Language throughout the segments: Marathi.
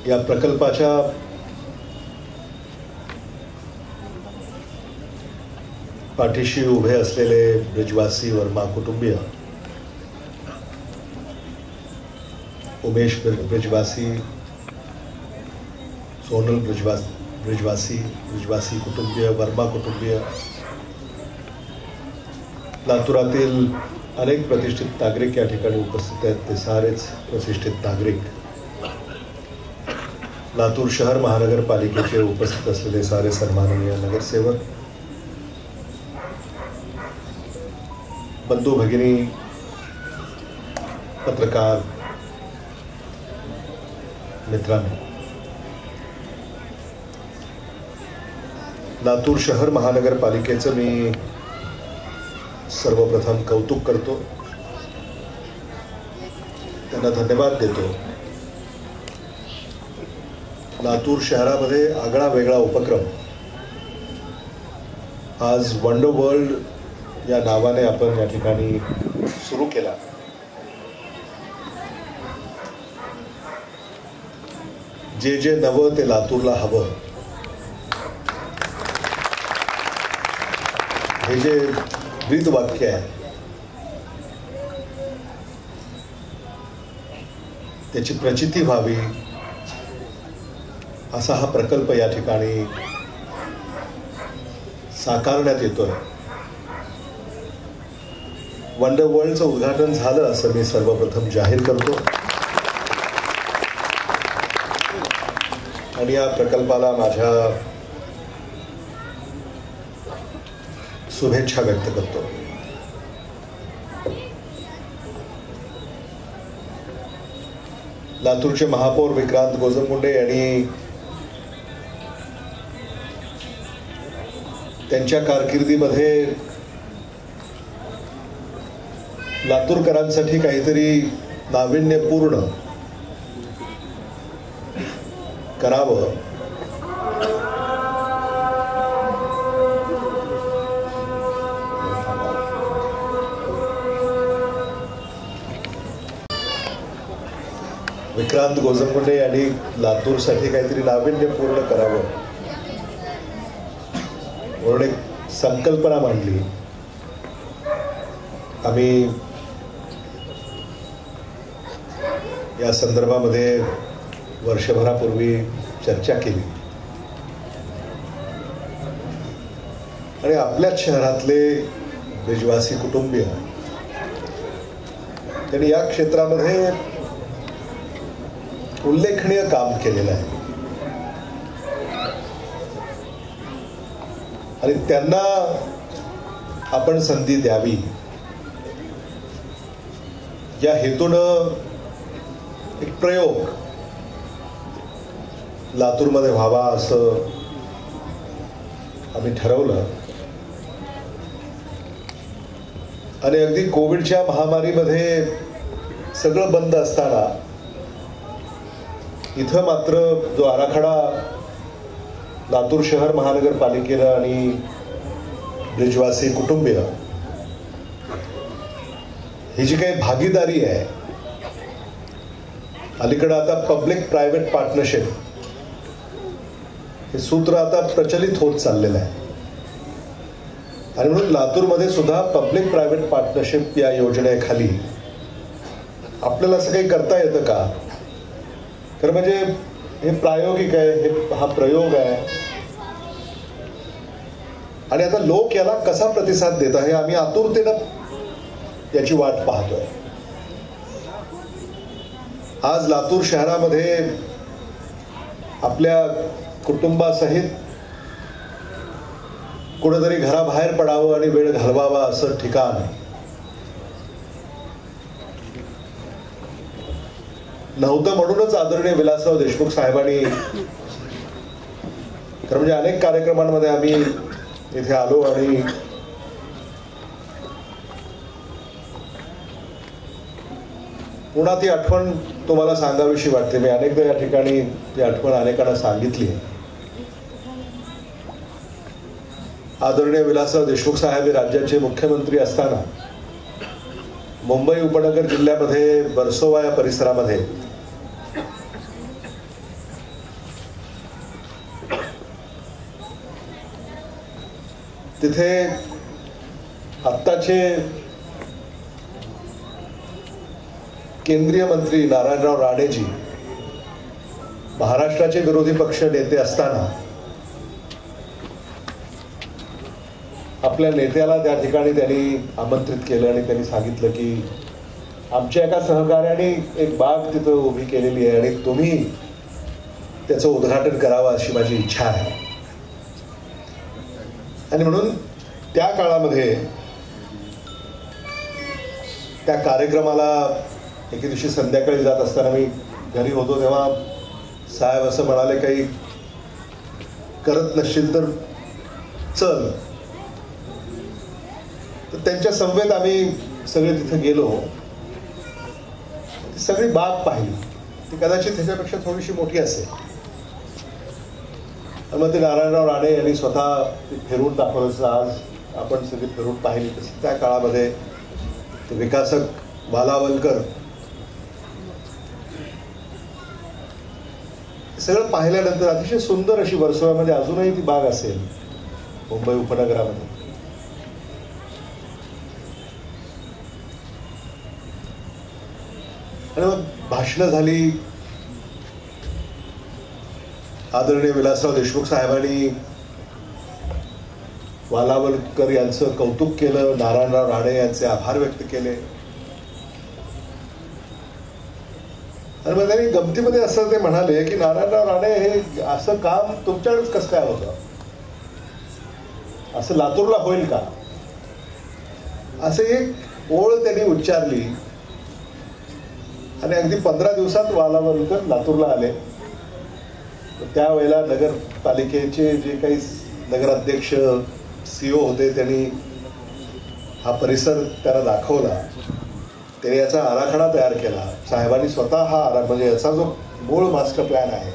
या प्रकल्पाच्या पाठीशी उभे असलेले ब्रिजवासी वर्मा कुटुंबीय, उमेश ब्रिजवासी, सोनल ब्रिजवासी कुटुंबीय, वर्मा कुटुंबीय, लातूरातील अनेक प्रतिष्ठित नागरिक या ठिकाणी उपस्थित आहेत. ते सारेच प्रतिष्ठित नागरिक, लातूर शहर महानगरपालिकेचे उपस्थित असलेले सारे सन्माननीय नगरसेवक, बंधू भगिनी, पत्रकार मित्रांनो, लातूर शहर महानगरपालिकेचं मी सर्वप्रथम कौतुक करतो, त्यांना धन्यवाद देतो. लातूर शहरामध्ये आगळा वेगळा उपक्रम आज वंडर वर्ल्ड या नावाने आपण या ठिकाणी सुरू केला. जे जे नवं ते लातूरला हवं, हे जे ब्रीद वाक्य आहे त्याची प्रचिती व्हावी असा हा प्रकल्प या ठिकाणी साकारण्यात येतोय. वंडर वर्ल्डचं उद्घाटन झालं असं मी सर्वप्रथम जाहीर करतो आणि या प्रकल्पाला माझ्या शुभेच्छा व्यक्त करतो. लातूरचे महापौर विक्रांत गोजमगुंडे यांनी त्यांच्या कारकिर्दीमध्ये लातूरकरांसाठी काहीतरी नाविन्यपूर्ण करावं विक्रांत गोजमगुंडे यांनी लातूरसाठी काहीतरी नाविन्यपूर्ण करावं म्हणून एक संकल्पना मांडली. आम्ही या संदर्भामध्ये वर्षभरापूर्वी चर्चा केली आणि आपल्याच शहरातले ब्रिजवासी कुटुंबीय त्यांनी या क्षेत्रामध्ये उल्लेखनीय काम केलेलं आहे आणि त्यांना आपण संधी द्यावी या हेतूनं एक प्रयोग लातूरमध्ये व्हावा असं आम्ही ठरवलं. आणि अगदी कोविडच्या महामारीमध्ये सगळं बंद असताना इथं मात्र जो आराखडा लातूर शहर महानगरपालिकेनं आणि ब्रिजवासी कुटुंबीय ही जी काही भागीदारी आहे, अलीकडं आता पब्लिक प्रायव्हेट पार्टनरशिप हे सूत्र आता प्रचलित होत चाललेलं आहे आणि म्हणून लातूरमध्ये सुद्धा पब्लिक प्रायव्हेट पार्टनरशिप या योजनेखाली आपल्याला असं काही करता येतं का? तर म्हणजे हे प्रायोगिक आहे, हा प्रयोग आहे आणि आता लोक याला कसा प्रतिसाद देत आहे आम्ही आतुरतेनं याची वाट पाहतोय. आज लातूर शहरामध्ये आपल्या कुटुंबासहित कुठेतरी घराबाहेर पडावं आणि वेळ घालवावा असं ठिकाण नव्हतं म्हणूनच आदरणीय विलासराव देशमुख साहेबांनी, तर म्हणजे अनेक कार्यक्रमांमध्ये आम्ही इथे आलो आणि पुन्हा ती आठवण तुम्हाला सांगावीशी वाटते. मी अनेकदा या ठिकाणी ती आठवण अनेकांना सांगितली. आदरणीय विलासराव देशमुख साहेब हे राज्याचे मुख्यमंत्री असताना मुंबई उपनगर जिल्ह्यामध्ये बरसोवा या परिसरामध्ये तिथे आत्ताचे केंद्रीय मंत्री नारायणराव राणेजी महाराष्ट्राचे विरोधी पक्ष नेते असताना आपल्या नेत्याला त्या ठिकाणी त्यांनी आमंत्रित केलं आणि त्यांनी सांगितलं की आमच्या एका सहकार्याने एक बाग तिथं उभी केलेली आहे आणि तुम्ही त्याचं उद्घाटन करावं अशी माझी इच्छा आहे. आणि म्हणून त्या काळामध्ये त्या कार्यक्रमाला एके दिवशी संध्याकाळी जात असताना मी घरी होतो तेव्हा साहेब असं म्हणाले, काही करत नसशील तर चल. तर त्यांच्या समवेत आम्ही सगळे तिथे गेलो. सगळी बाग पाहिली. ती कदाचित त्याच्यापेक्षा थोडीशी मोठी असेल. मग ते नारायणराव राणे यांनी स्वतः फिरवून दाखवलं. आज आपण सगळी फिरून पाहिली तसं त्या काळामध्ये ते विकासक वालावलकर सगळं पाहिल्यानंतर अतिशय सुंदर अशी वर्सोव्यामध्ये अजूनही ती बाग असेल मुंबई उपनगरामध्ये. आणि मग भाषणं झाली. आदरणीय विलासराव देशमुख साहेबांनी वालावलकर यांचं कौतुक केलं, नारायणराव राणे यांचे आभार व्यक्त केले. आणि मग त्यांनी गमतीमध्ये असं ते म्हणाले की नारायणराव राणे हे असं काम तुमच्याकडेच कसं काय होतं, असं लातूरला होईल का, असं एक ओळ त्यांनी उच्चारली. आणि अगदी 15 दिवसात वालावलकर लातूरला आले. त्यावेळेला नगरपालिकेचे जे काही नगराध्यक्ष CEO होते त्यांनी हा परिसर त्याला दाखवला. त्याने याचा आराखडा तयार केला. साहेबांनी स्वतः हा म्हणजे याचा जो मूळ मास्टर प्लॅन आहे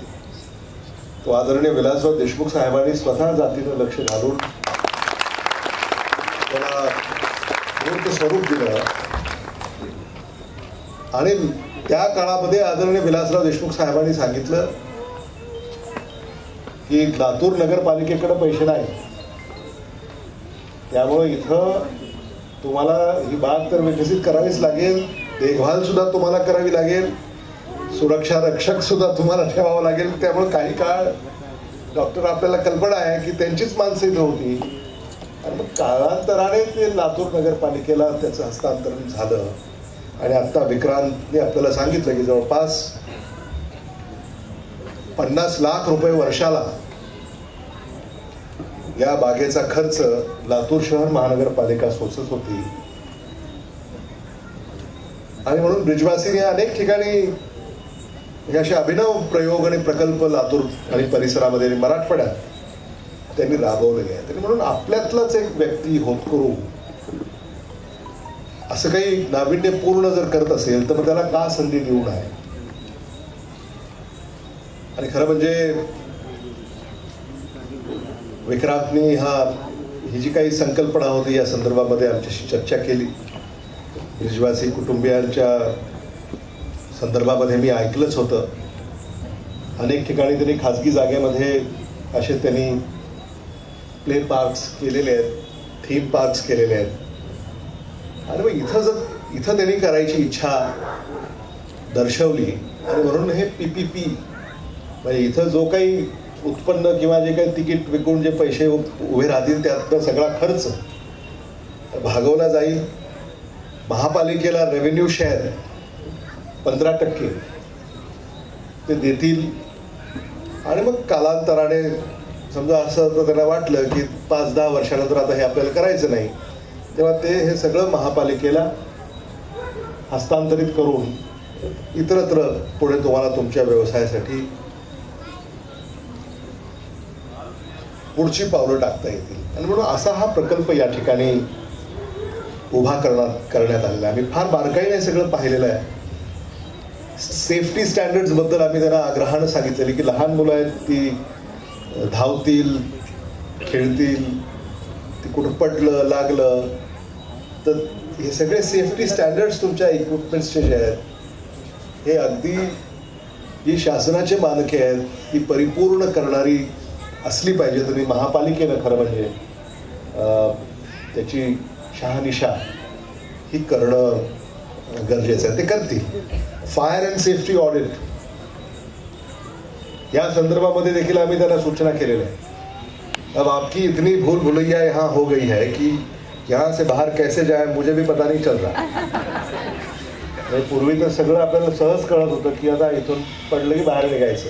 तो आदरणीय विलासराव देशमुख साहेबांनी स्वतः जातीनं लक्ष घालून त्याला मूर्त स्वरूप दिलं. आणि त्या काळामध्ये आदरणीय विलासराव देशमुख साहेबांनी सांगितलं की लातूर नगरपालिकेकडे पैसे नाही, त्यामुळे इथं तुम्हाला ही बाग तर विकसित करावीच लागेल, देखभाल सुद्धा तुम्हाला करावी लागेल, सुरक्षा रक्षक सुद्धा तुम्हाला ठेवावं लागेल. त्यामुळे काही काळ डॉक्टर आपल्याला कल्पना आहे की त्यांचीच माणसं इथं होती. आणि मग काळांतराने ते लातूर नगरपालिकेला त्याचं हस्तांतरण झालं. आणि आता विक्रांतने आपल्याला सांगितलं की जवळपास 50 लाख रुपये वर्षाला या बागेचा खर्च लातूर शहर महानगरपालिका सोसत होती. आणि म्हणून ब्रिजवासीने अनेक ठिकाणी असे अभिनव प्रयोग आणि प्रकल्प लातूर आणि परिसरामध्ये मराठवाड्यात त्यांनी राबवलेले आहेत. आणि म्हणून आपल्यातलाच एक व्यक्ती होतकरू असं काही नाविन्यपूर्ण जर करत असेल तर मग त्याला का संधी देऊ नये. आणि खरं म्हणजे विक्रांतनी ही जी काही संकल्पना होती या संदर्भामध्ये आमच्याशी चर्चा केली. ब्रिजवासी कुटुंबियांच्या संदर्भामध्ये मी ऐकलंच होतं. अनेक ठिकाणी त्यांनी खाजगी जागेमध्ये असे त्यांनी प्ले पार्क्स केलेले आहेत, थीम पार्क्स केलेले आहेत. आणि मग इथं त्यांनी करायची इच्छा दर्शवली. आणि म्हणून हे PPP म्हणजे इथं जो काही उत्पन्न किंवा जे काही तिकीट विकून जे पैसे उभे राहतील त्यातला सगळा खर्च भागवला जाईल. महापालिकेला रेव्हेन्यू शेअर 15% ते देतील. आणि मग कालांतराने समजा असं तर त्यांना वाटलं की 5-10 वर्षानंतर आता हे आपल्याला करायचं नाही, तेव्हा ते हे सगळं महापालिकेला हस्तांतरित करून इतरत्र पुढे तुम्हाला तुमच्या व्यवसायासाठी पुढची पावलं टाकता येतील. आणि म्हणून असा हा प्रकल्प या ठिकाणी उभा करण्यात आलेला आहे. आम्ही फार बारकाईने सगळं पाहिलेलं आहे. सेफ्टी स्टँडर्ड्स बद्दल आम्ही त्यांना आग्रहानं सांगितलेली की लहान मुलं आहेत, ती धावतील, खेळतील, ती कुठं पडलं लागलं तर हे सगळे सेफ्टी स्टँडर्ड्स तुमच्या इक्विपमेंट्सचे जे आहेत हे अगदी जी शासनाचे मानके आहेत ती परिपूर्ण करणारी असली पाहिजे. तुम्ही महापालिकेनं खरं म्हणजे त्याची शहानिशा ही करणं गरजेचं आहे. ते करतील. फायर अँड सेफ्टी ऑडिट या संदर्भामध्ये देखील आम्ही त्यांना सूचना केलेल्या आहे. अब आपकी इतनी भूल भुलैया यहाँ हो गई है कि यहाँ से बाहर कैसे जाए मुझे भी पता नहीं चल रहा. पूर्वी तर सगळं आपल्याला सहज कळत होतं की आता इथून पडलं की बाहेर निघायचं.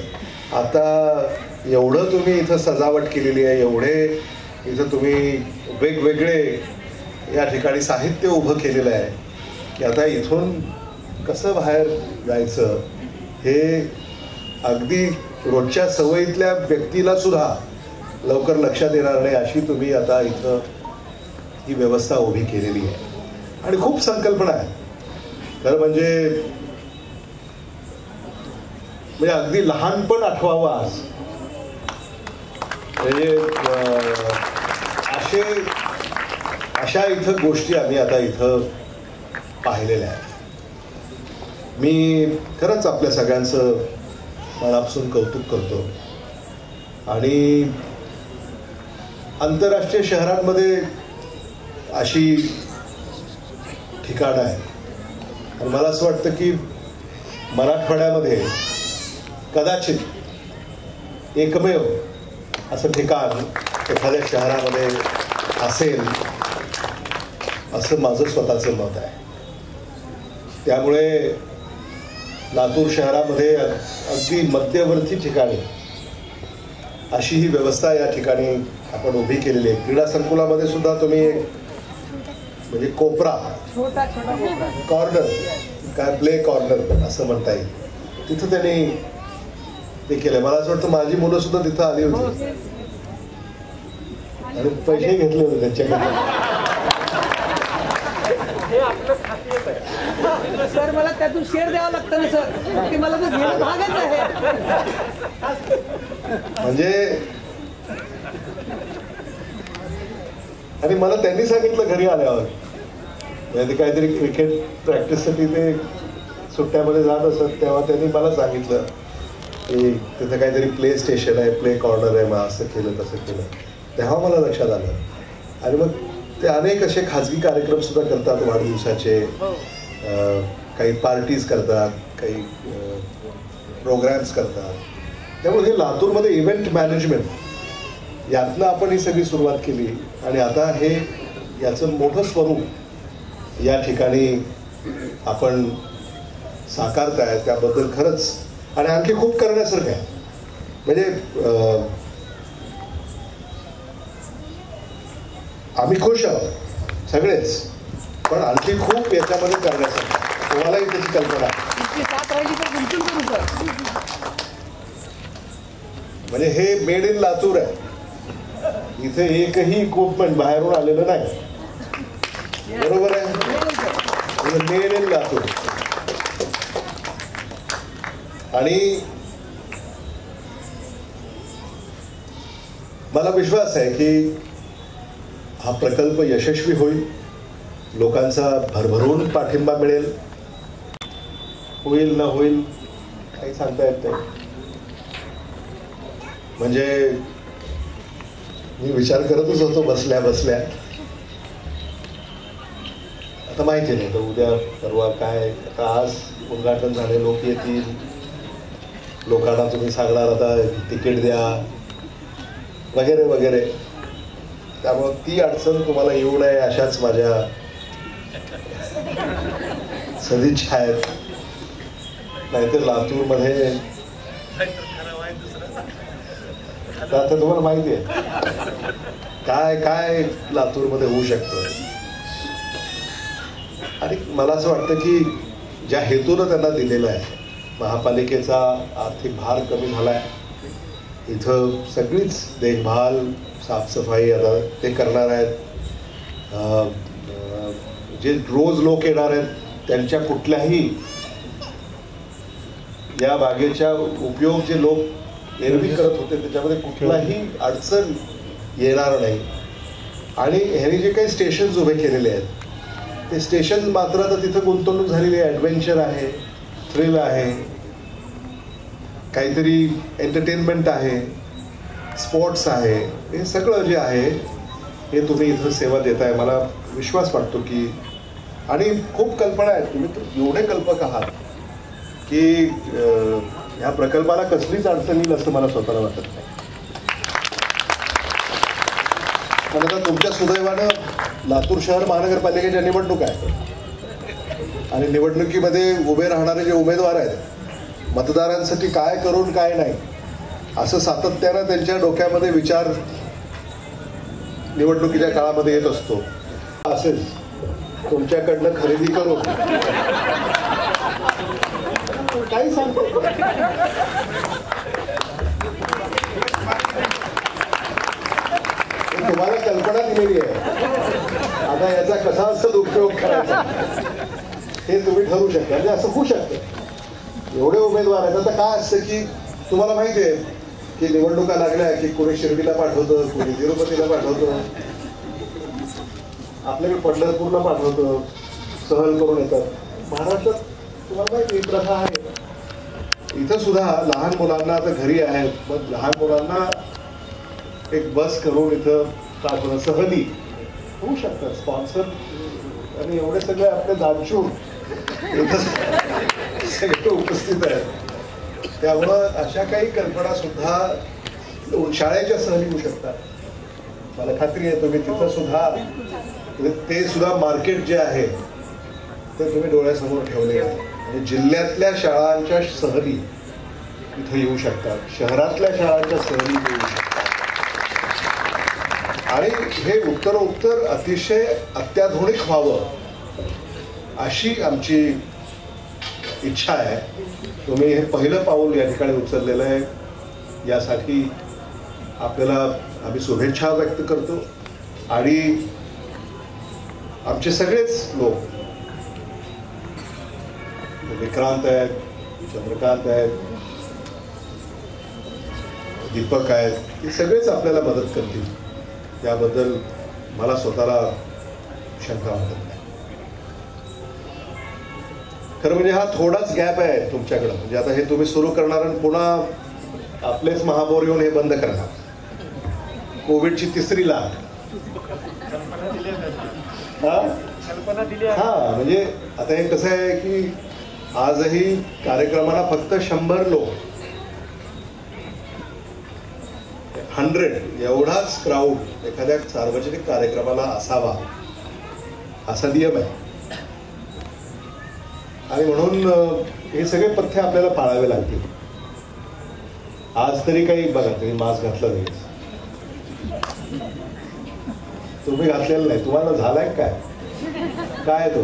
आता एवढं तुम्ही इथं सजावट केलेली आहे, एवढे इथं तुम्ही वेगवेगळे या ठिकाणी साहित्य उभं केलेलं आहे की आता इथून कसं बाहेर जायचं हे अगदी रोजच्या सवयीतल्या व्यक्तीला सुद्धा लवकर लक्षात येणार नाही अशी तुम्ही आता इथं ही व्यवस्था उभी केलेली आहे. आणि खूप संकल्पना आहे. तर म्हणजे अगदी लहानपण आठवावं आज. म्हणजे अशा इथं गोष्टी आम्ही आता इथं पाहिलेल्या आहेत. मी खरंच आपल्या सगळ्यांचं मनापासून कौतुक करतो. आणि आंतरराष्ट्रीय शहरांमध्ये अशी ठिकाणं आहेत आणि मला असं वाटतं की मराठवाड्यामध्ये कदाचित एकमेव असं ठिकाण एखाद्या शहरामध्ये असेल असं माझं स्वतःचं मत आहे. त्यामुळे लातूर शहरामध्ये अगदी मध्यवर्ती ठिकाणी अशी ही व्यवस्था या ठिकाणी आपण उभी केलेली आहे. क्रीडा संकुलामध्ये सुद्धा तुम्ही म्हणजे कोपरा कॉर्नर काय प्ले कॉर्नर असं म्हणता येईल तिथं त्यांनी ते केलंय. मला असं वाटतं माझी मुलं सुद्धा तिथं आली होती आणि पैसे घेतले होते त्यांच्याकडे. सर मला त्यातून शेअर द्यावं लागतं ना सर, की मला तर घेणं भागच आहे. म्हणजे आणि मला त्यांनी सांगितलं घरी आल्यावर म्हणजे काहीतरी क्रिकेट प्रॅक्टिससाठी ते सुट्ट्यामध्ये जात असत तेव्हा त्यांनी मला सांगितलं की तिथं काहीतरी प्ले स्टेशन आहे, प्ले कॉर्नर आहे, मग असं केलं तसं केलं. तेव्हा मला लक्षात आलं. आणि मग ते अनेक असे खाजगी कार्यक्रम सुद्धा करतात. वाढदिवसाचे काही पार्टीज करतात, काही प्रोग्रॅम्स करतात. त्यामुळे हे लातूरमध्ये इव्हेंट मॅनेजमेंट यातनं आपण ही सगळी सुरुवात केली आणि आता हे याचं मोठं स्वरूप या ठिकाणी आपण साकारताय त्याबद्दल खरंच आणि आणखी खूप करण्यासारखं आहे. म्हणजे आम्ही खुश आहोत सगळेच, पण आणखी खूप याच्यामध्ये करण्यासारखं. तुम्हालाही त्याची कल्पना म्हणजे हे मेड इन लातूर आहे. इथे एकही इक्विपमेंट बाहेरून आलेलं नाही. बरोबर आहे, मेड इन लातूर. आणि मला विश्वास आहे की हा प्रकल्प यशस्वी होईल, लोकांचा भरभरून पाठिंबा मिळेल. होईल ना होईल काही सांगता येत नाही. म्हणजे मी विचार करतच होतो बसल्या बसल्या, आता माहिती नाही तर उद्या परवा काय. आता आज उद्घाटन झाले, लोक येतील, लोकांना तुम्ही सांगणार आता तिकीट द्या वगैरे वगैरे. त्यामुळे ती अडचण तुम्हाला येऊ नये अशाच माझ्या सदिच्छा आहेत. नाहीतर लातूरमध्ये आता तुम्हाला माहिती आहे काय काय लातूरमध्ये होऊ शकतं. आणि मला असं वाटतं की ज्या हेतूनं त्यांना दिलेलं आहे, महापालिकेचा आर्थिक भार कमी झाला आहे, इथं सगळीच देखभाल साफसफाई आता ते करणार आहेत. जे रोज लोक येणार आहेत त्यांच्या कुठल्याही या बागेच्या उपयोग जे लोक एरवी करत होते त्याच्यामध्ये कुठलाही अडचण येणार नाही. आणि ह्यांनी जे काही स्टेशन्स उभे केलेले आहेत ते स्टेशन मात्र आता तिथं गुंतवणूक झालेली आहे. ॲडव्हेंचर आहे, थ्रिल आहे, काहीतरी एंटरटेनमेंट आहे, स्पोर्ट्स आहे. हे सगळं जे आहे हे तुम्ही इथं सेवा देताय, मला विश्वास वाटतो की, आणि खूप कल्पना आहेत, तुम्ही तर एवढे कल्पक आहात की ह्या प्रकल्पाला कसलीच अडचण येईल असं मला स्वतःला वाटत नाही. पण आता तुमच्या सुदैवानं लातूर शहर महानगरपालिकेच्या निवडणूक आहे आणि निवडणुकीमध्ये उभे राहणारे जे उमेदवार आहेत, मतदारांसाठी काय करून काय नाही असं सातत्यानं त्यांच्या डोक्यामध्ये विचार निवडणुकीच्या काळामध्ये येत असतो. असेल तुमच्याकडनं खरेदी करून काही सांगतो, तुम्हाला कल्पना दिलेली आहे. आता याचा कसा असं उपयोग करायचा हे तुम्ही ठरवू शकता. म्हणजे असं होऊ शकतं, एवढे उमेदवार आहेत. आता काय असतं की तुम्हाला माहिती आहे की निवडणुका लागल्या की कोणी शिर्डीला पाठवतं, कोणी तिरुपतीला पाठवतं, आपल्याकडे पंढरपूरला पाठवतं, सहल करून येतात. महाराष्ट्रात तुम्हाला माहिती ही प्रथा आहे. इथं सुद्धा लहान मुलांना आता घरी आहेत, मग लहान मुलांना एक बस करून इथं पाठवणं, सहली होऊ शकतात स्पॉन्सर, आणि एवढे सगळे आपले दानशूर इथं सगळे उपस्थित आहेत. त्यामुळं अशा काही कल्पना सुद्धा शाळेच्या सहली होऊ शकतात. मला खात्री आहे तुम्ही तिथं सुद्धा ते सुद्धा मार्केट जे आहे ते तुम्ही डोळ्यासमोर ठेवले आहे. म्हणजे जिल्ह्यातल्या शाळांच्या सहली इथं येऊ शकतात, शहरातल्या शाळांच्या सहली येऊ शकतात. आणि हे उत्तरोत्तर अतिशय अत्याधुनिक व्हावं अशी आमची इच्छा आहे. तुम्ही हे पहिलं पाऊल या ठिकाणी उचललेलं आहे, यासाठी आपल्याला आम्ही शुभेच्छा व्यक्त करतो. आणि आमचे सगळेच लोक, विक्रांत आहेत, चंद्रकांत आहेत, दीपक आहेत, हे सगळेच आपल्याला मदत करतील, याबद्दल मला स्वतःला शंका वाटत नाही. खरं म्हणजे हा थोडाच गॅप आहे तुमच्याकडं. म्हणजे आता हे तुम्ही सुरू करणार आणि पुन्हा आपलेच महापौर येऊन हे बंद करणार. कोविडची तिसरी लाट, हा म्हणजे आता हे कसं आहे की आजही कार्यक्रमाला फक्त 100 लोक, 100 एवढाच क्राऊड एखाद्या सार्वजनिक कार्यक्रमाला असावा असा नियम आहे. आणि म्हणून हे सगळे पथ्य आपल्याला पाळावे लागतील. आज तरी काही बघा, तुम्ही मास्क घातला नाही, तुम्ही घातलेला नाही, तुम्हाला झालाय काय तो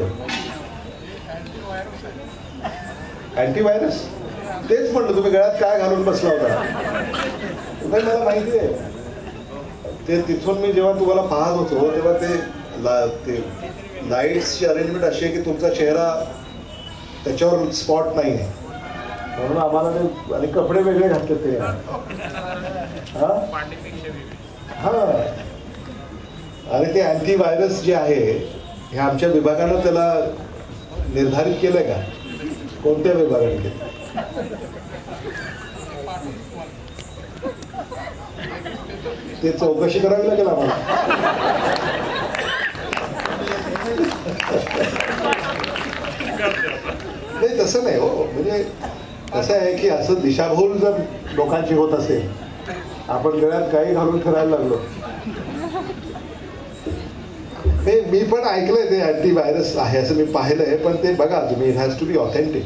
अँटीव्हायरस? तेच म्हटलं, तुम्ही गळ्यात काय घालून बसला होता? तुम्हाला मला माहिती आहे ते. तिथून मी जेव्हा तुम्हाला पाहत होतो तेव्हा ते लाईट्सची अरेंजमेंट अशी आहे की तुमचा चेहरा त्याच्यावर स्पॉट नाही आहे, म्हणून आम्हाला ते, आणि कपडे वेगळे घातले ते. हा, आणि ते अँटीव्हायरस जे आहे हे आमच्या विभागानं त्याला निर्धारित केलंय का? कोणत्या विभागाने केलं? ते चौकशी करावी लागेल आम्हाला. नाही तसं नाही हो. म्हणजे कसं आहे की असं दिशाभूल जर लोकांची होत असेल, आपण गळ्यात काही घालून फिरायला लागलो. ते मी पण ऐकलंय ते अँटीव्हायरस आहे असं, मी पाहिलंय. पण ते बघा तुम्ही, it has to be authentic.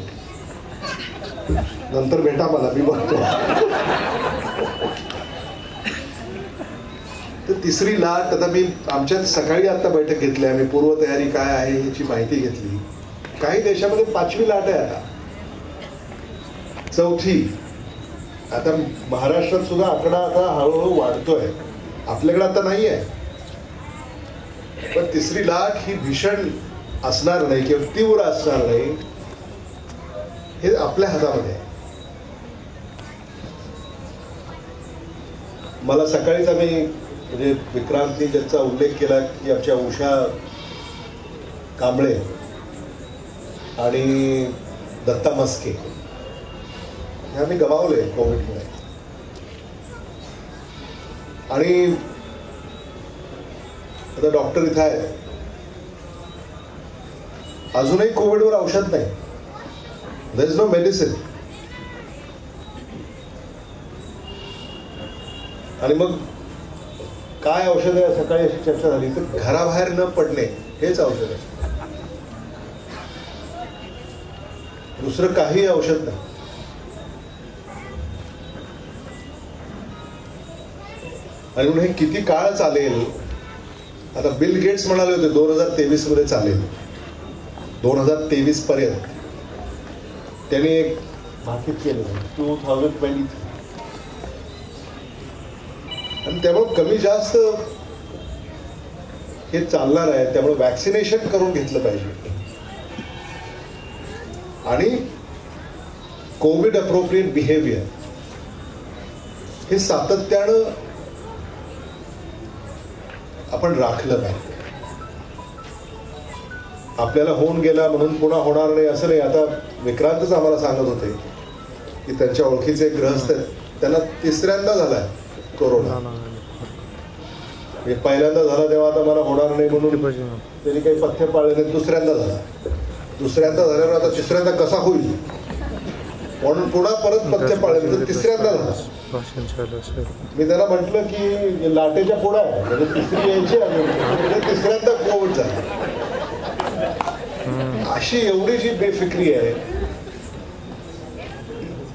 नंतर भेटा मला, मी बघतो. तर तिसरी लाट, आता मी आमच्यात सकाळी आता बैठक घेतली, आम्ही पूर्वतयारी काय आहे याची माहिती घेतली. काही देशामध्ये 5वी लाट आहे, आता 4थी. आता महाराष्ट्रात सुद्धा आकडा आता हळूहळू वाढतोय, आपल्याकडे आता नाही आहे. पण तिसरी लाट ही भीषण असणार नाही किंवा तीव्र असणार नाही, हे आपल्या हातामध्ये आहे. मला सकाळीच आम्ही, म्हणजे विक्रांतनी ज्याचा उल्लेख केला की आमच्या उषा कांबळे आणि दत्ता मस्के हे आम्ही गमावले कोविडमुळे. आणि आता डॉक्टर इथं आहे, अजूनही कोविडवर औषध नाही, देयर इज नो मेडिसिन. आणि मग काय औषध आहे, सकाळी अशी चर्चा झाली तर घराबाहेर न पडणे हेच औषध आहे, दुसरं काही औषध नाही. आणि म्हणून हे किती काळ चालेल. आता बिल गेट्स म्हणाले होते 2023 मध्ये चालेल, 2023 पर्यंत. त्यांनी एक भाकीत केलं 2023. आणि त्यामुळे कमी जास्त हे चालणार आहे. त्यामुळे वॅक्सिनेशन करून घेतलं पाहिजे आणि कोविड अप्रोप्रिएट बिहेवियर हे सातत्यानं आपण राखलं पाहिजे. आपल्याला होऊन गेला म्हणून पुन्हा होणार नाही असं नाही. आता विक्रांतच आम्हाला सांगत होते की त्यांच्या ओळखीचे गृहस्थ त्यांना 3ऱ्यांदा झालाय कोरोना. पहिल्यांदा झाला तेव्हा आता मला होणार नाही म्हणून त्यांनी काही पथ्य पाळले नाही. 2ऱ्यांदा झाला, 2ऱ्यांदा झाल्यावर आता 3ऱ्यांदा कसा होईल म्हणून पुन्हा परत पथ्य पाळले तर 3ऱ्यांदा झाला. मी त्याला म्हटलं की लाटेच्या पुढा आहे, म्हणजे 3री यायची म्हणजे 3ऱ्यांदा कोविड झाला. अशी एवढी जी बेफिक्री आहे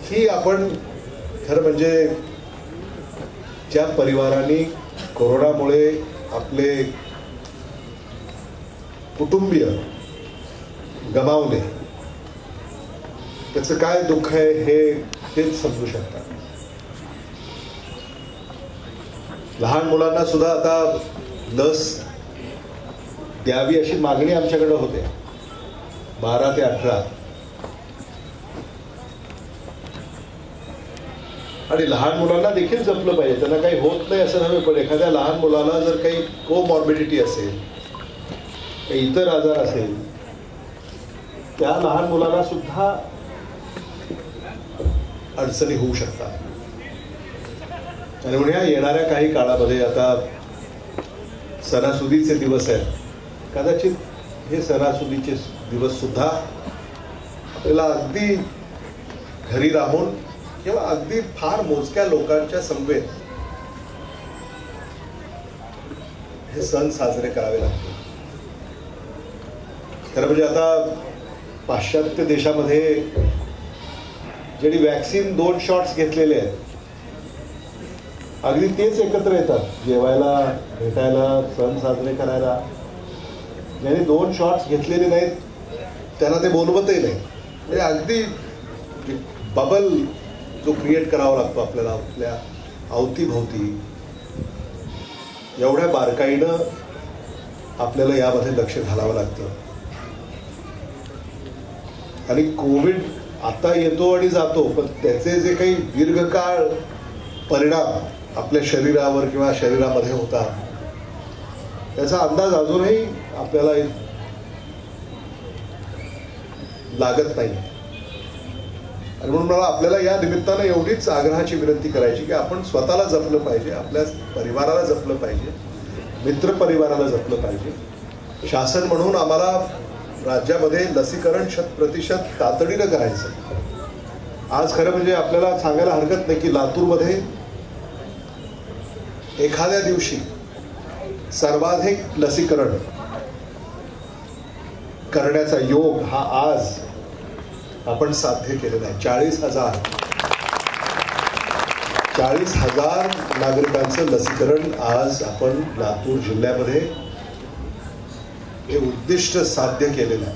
ही आपण खरं म्हणजे ज्या परिवारांनी कोरोनामुळे आपले कुटुंबीय गमावले त्याचं काय दुःख आहे हेच समजू शकतात. लहान मुलांना सुद्धा आता लस द्यावी अशी मागणी आमच्याकडे होते, 12 ते 18. आणि लहान मुलांना देखील जपलं पाहिजे. त्यांना काही होत नाही असं नव्हे, पण एखाद्या लहान मुलाला जर काही कोमॉर्बिडिटी असेल, काही इतर आजार असेल, त्या लहान मुलाला सुद्धा अडचणी होऊ शकतात. आणि म्हणून या येणाऱ्या काही काळामध्ये आता सणासुदीचे दिवस आहेत, कदाचित हे सणासुदीचे दिवस सुद्धा आपल्याला अगदी घरी राहून किंवा अगदी फार मोजक्या लोकांच्या समवेत हे सण साजरे करावे लागतील. खरं म्हणजे आता पाश्चात्य देशामध्ये ज्यांनी वॅक्सिन 2 शॉट्स घेतलेले आहेत, अगदी तेच एकत्र येतात जेवायला, भेटायला, सण साजरे करायला. ज्यांनी 2 शॉट्स घेतलेले नाहीत त्यांना ते बोलवतही नाही. म्हणजे अगदी बबल जो क्रिएट करावा लागतो आपल्याला आपल्या अवतीभोवती, एवढ्या बारकाईनं आपल्याला यामध्ये लक्ष घालावं लागतं. आणि कोविड आता येतो आणि जातो, पण त्याचे जे काही दीर्घकाळ परिणाम आपल्या शरीरावर किंवा शरीरामध्ये होतात त्याचा अंदाज अजूनही आपल्याला लागत नाही. आणि म्हणून मला आपल्याला या निमित्तानं एवढीच आग्रहाची विनंती करायची की आपण स्वतःला जपलं पाहिजे, आपल्या परिवाराला जपलं पाहिजे, मित्र परिवाराला जपलं पाहिजे. शासन म्हणून आम्हाला राज्यामध्ये लसीकरण 100% तातडीनं करायचं. आज खरं म्हणजे आपल्याला सांगायला हरकत नाही की लातूरमध्ये एखाद्या दिवशी सर्वाधिक लसीकरण करण्याचा योग हा आज आपण साध्य केलेला आहे. 40,000 नागरिकांचं लसीकरण आज आपण लातूर जिल्ह्यामध्ये हे उद्दिष्ट साध्य केलेलं आहे.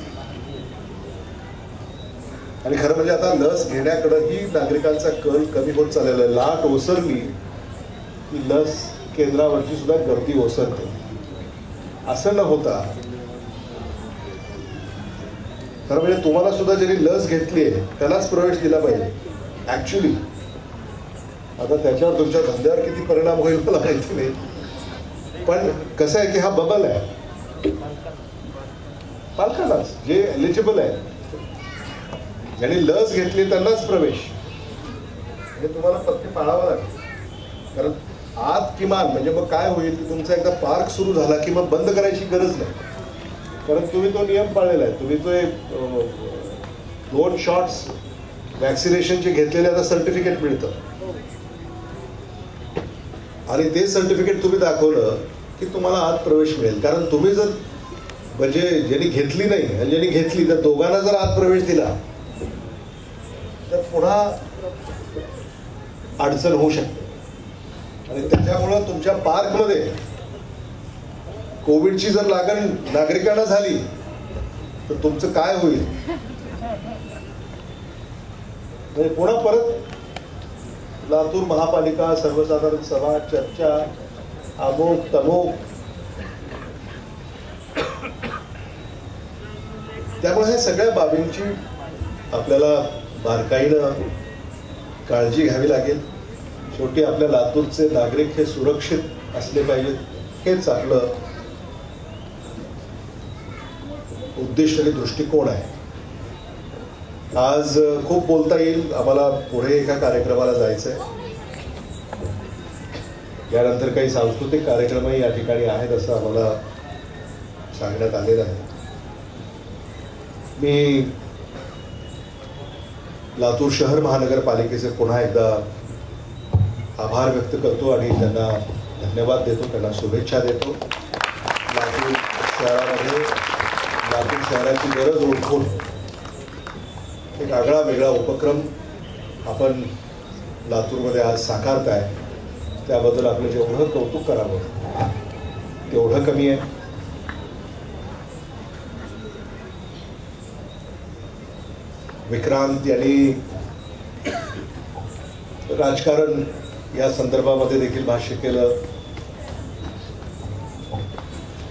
आणि खरं म्हणजे आता लस घेण्याकडेही नागरिकांचा कल कमी होत चाललेला आहे. लाट ओसरली की लस केंद्रावरची सुद्धा गर्दी ओसरते. असं न होता खरं म्हणजे तुम्हाला सुद्धा ज्यांनी लस घेतली आहे त्यालाच प्रवेश दिला पाहिजे. ऍक्च्युली आता त्याच्यावर तुमच्या धंद्यावर किती परिणाम होईल मला माहिती नाही, पण कसं आहे की हा बबल आहे. पालकांनाच जे एलिजिबल आहे, ज्यांनी लस घेतली त्यांनाच प्रवेश. म्हणजे तुम्हाला पथ्य पाळावं लागेल, कारण आत किमान म्हणजे मग काय होईल की तुमचा एकदा पार्क सुरू झाला की मग बंद करायची गरज नाही, कारण तुम्ही तो नियम पाळलेला आहे. तुम्ही तो एक 2 शॉट्स वॅक्सिनेशनचे घेतलेले आता सर्टिफिकेट मिळतं आणि ते सर्टिफिकेट तुम्ही दाखवलं की तुम्हाला आत प्रवेश मिळेल. कारण तुम्ही जर म्हणजे ज्यांनी घेतली नाही आणि ज्यांनी घेतली तर दोघांना जर आत प्रवेश दिला तर पुन्हा अडचण होऊ शकते. आणि त्याच्यामुळं तुमच्या पार्कमध्ये कोविडची जर लागण नागरिकांना झाली तर तुमचं काय होईल. म्हणजे पुन्हा परत लातूर महापालिका सर्वसाधारण सभा चर्चा अमुक तमुक. त्यामुळे हे सगळ्या बाबींची आपल्याला बारकाईनं काळजी घ्यावी लागेल. शेवटी आपल्या लातूरचे नागरिक हे सुरक्षित असले पाहिजेत, हेच आपलं उद्दिष्ट आणि दृष्टिकोन आहे. आज खूप बोलता येईल, आम्हाला पुढे एका कार्यक्रमाला जायचंय. यानंतर काही सांस्कृतिक कार्यक्रमही या ठिकाणी आहेत असं आम्हाला सांगण्यात आलेलं आहे. मी लातूर शहर महानगरपालिकेचे पुन्हा एकदा आभार व्यक्त करतो आणि त्यांना धन्यवाद देतो, त्यांना शुभेच्छा देतो. लातूर शहरामध्ये लातूर शहराची गरज ओळखून एक आगळा वेगळा उपक्रम आपण लातूरमध्ये आज साकारताय, त्याबद्दल आपलं जेवढं कौतुक करावं तेवढं कमी आहे. विक्रांत यांनी राजकारण या संदर्भामध्ये देखील भाष्य केलं.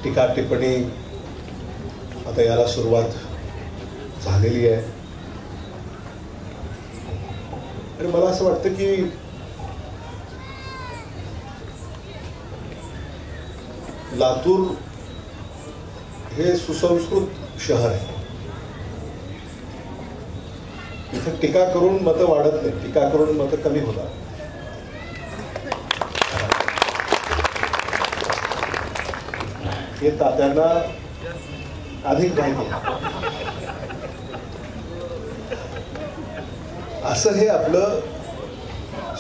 टीका टिप्पणी आता याला सुरुवात झालेली आहे आणि मला असं वाटतं की लातूर हे सुसंस्कृत शहर आहे. इथे टीका करून मतं वाढत नाही, टीका करून मतं कमी होतात. हे तात्यांना अधिक माहिती आहे. असं हे आपलं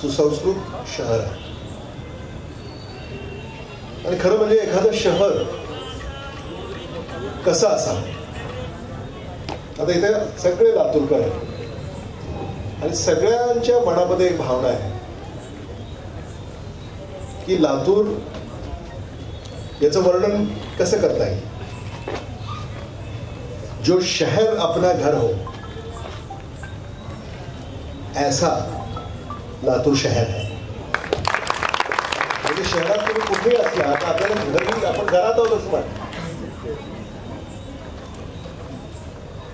सुसंस्कृत शहर आहे. आणि खरं म्हणजे एखादं शहर कसं असावं. आता इथे सगळे लातूरकर आहेत आणि सगळ्यांच्या मनामध्ये एक भावना आहे की लातूर याचं वर्णन कसं करता येईल. जो शहर अपना घर हो ऐसा लातूर शहर है. म्हणजे शहरात तुम्ही कुठेही असला आता आपल्याला घरी आपण घरात आहोत असं वाटतं.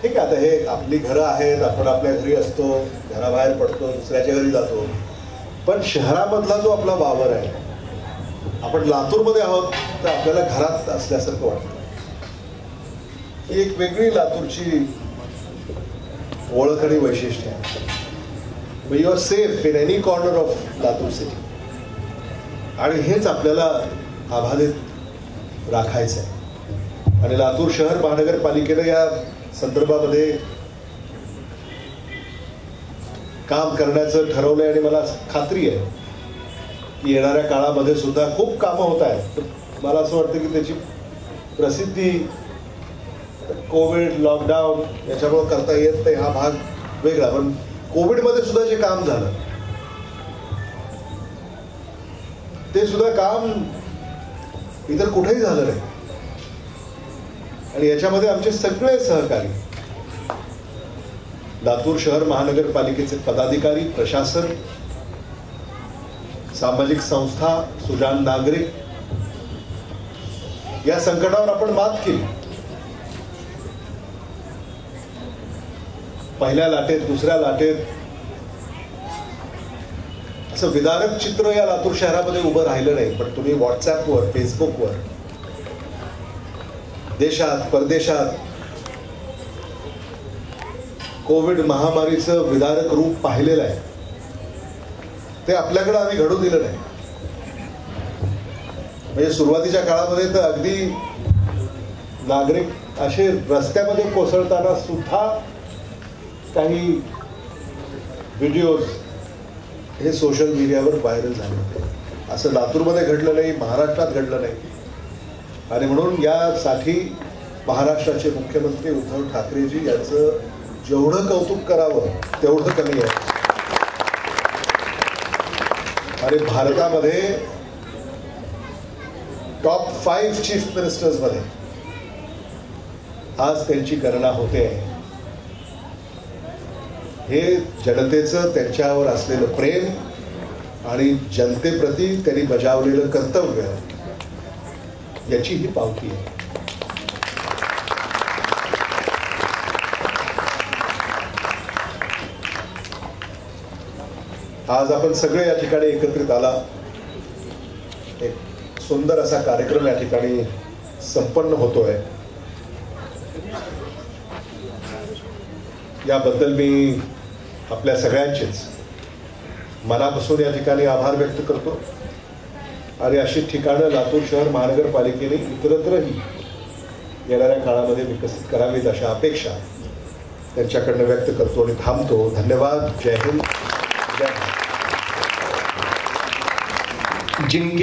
ठीक आहे, आता हे आपली घरं आहेत, आपण आपल्या घरी असतो, घराबाहेर पडतो, दुसऱ्याच्या घरी जातो, पण शहरामधला जो आपला वावर आहे, आपण लातूरमध्ये आहोत तर आपल्याला घरात असल्यासारखं वाटतं. ही एक वेगळी लातूरची ओळख आणि वैशिष्ट्य आहे. You are safe in any corner of Latur city. आणि हेच आपल्याला आभादित राखायचं आहे. आणि लातूर शहर महानगरपालिकेनं या संदर्भामध्ये काम करण्याचं ठरवलंय आणि मला खात्री आहे की येणाऱ्या काळामध्ये सुद्धा खूप कामं होत आहेत. मला असं वाटतं की त्याची प्रसिद्धी कोविड लॉकडाऊन याच्यामुळे करता येत नाही, हा भाग वेगळा. पण कोविडमध्ये सुद्धा जे काम झालं ते सुद्धा काम इतर कुठेही झालं नाही. आणि याच्यामध्ये आमचे सगळे सहकारी लातूर शहर महानगरपालिकेचे पदाधिकारी, प्रशासन, सामाजिक संस्था, सुजाण नागरिक, या संकटावर आपण मात केली. पहिल्या लाटेत, दुसऱ्या लाटेत असं विदारक चित्र या लातूर शहरामध्ये उभं राहिलं नाही. पण तुम्ही व्हॉट्सॲपवर, फेसबुकवर, देशात परदेशात कोविड महामारीचं विदारक रूप पाहिलेलं आहे. ते आपल्याकडे आम्ही घडून दिलं नाही. म्हणजे सुरुवातीच्या काळामध्ये तर अगदी नागरिक असे रस्त्यामध्ये कोसळताना सुद्धा काही व्हिडिओज हे सोशल मीडियावर व्हायरल झाले होते. असं लातूरमध्ये घडलं नाही, महाराष्ट्रात घडलं नाही. आणि म्हणून यासाठी महाराष्ट्राचे मुख्यमंत्री उद्धव ठाकरेजी यांचं जेवढं कौतुक करावं तेवढं कमी आहे. आणि भारतामध्ये टॉप 5 चीफ मिनिस्टर्स मध्ये आज त्यांची गणना होते. हे जनतेचं त्यांच्यावर असलेलं प्रेम आणि जनतेप्रती त्यांनी बजावलेलं कर्तव्य याची ही पावती आहे. आज आपण सगळे या ठिकाणी एकत्रित आला. एक सुंदर असा कार्यक्रम या ठिकाणी संपन्न होतोय. याबद्दल मी आपल्या सगळ्यांचेच मनापासून या ठिकाणी आभार व्यक्त करतो. आणि अशी ठिकाणं लातूर शहर महानगरपालिकेने इतरत्रही येणाऱ्या काळामध्ये विकसित करावीत अशा अपेक्षा त्यांच्याकडनं व्यक्त करतो आणि थांबतो. धन्यवाद. जय हिंद. जय भारत. जिनके